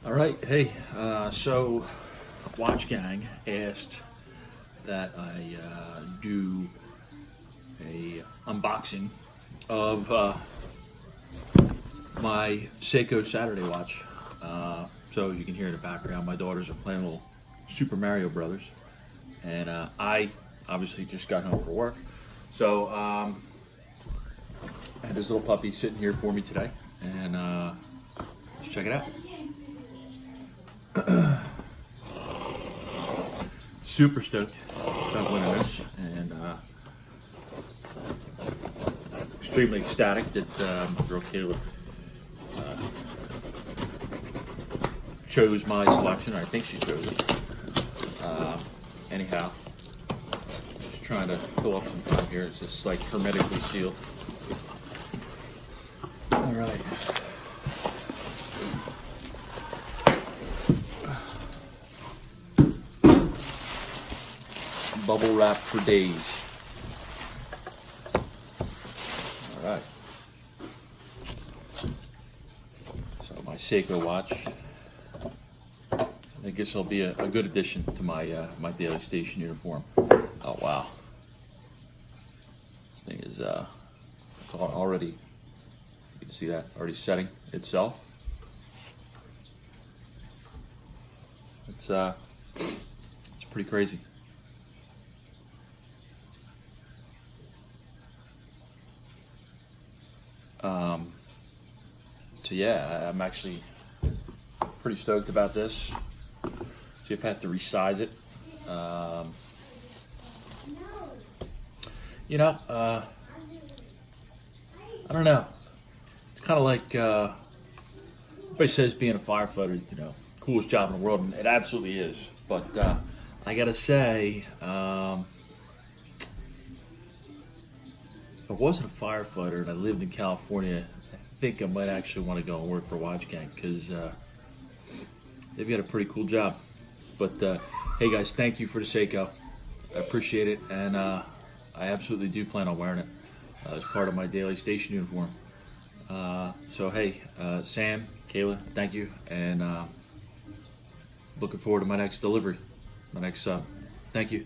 All right, hey, so Watch Gang asked that I do a unboxing of my Seiko Saturday watch. So you can hear in the background, my daughters are playing a little Super Mario Brothers, and I obviously just got home from work. So I had this little puppy sitting here for me today, and let's check it out. Super stoked about winning this, and extremely ecstatic that my girl Kayla chose my selection. I think she chose it. Anyhow, just trying to fill up some time here. It's just like hermetically sealed. All right. Bubble wrap for days. All right. So my Seiko watch. I guess it'll be a good addition to my my daily station uniform. Oh wow. This thing is it's already, you can see that already setting itself. It's pretty crazy. So yeah, I'm actually pretty stoked about this. See if I have to resize it. I don't know. It's kind of like everybody says being a firefighter, coolest job in the world, and it absolutely is. But I gotta say, if I wasn't a firefighter and I lived in California, I think I might actually want to go and work for Watch Gang, because they've got a pretty cool job. But hey guys, thank you for the Seiko. I appreciate it, and I absolutely do plan on wearing it as part of my daily station uniform. So hey, Sam, Kayla, thank you, and looking forward to my next delivery, my next sub. Thank you.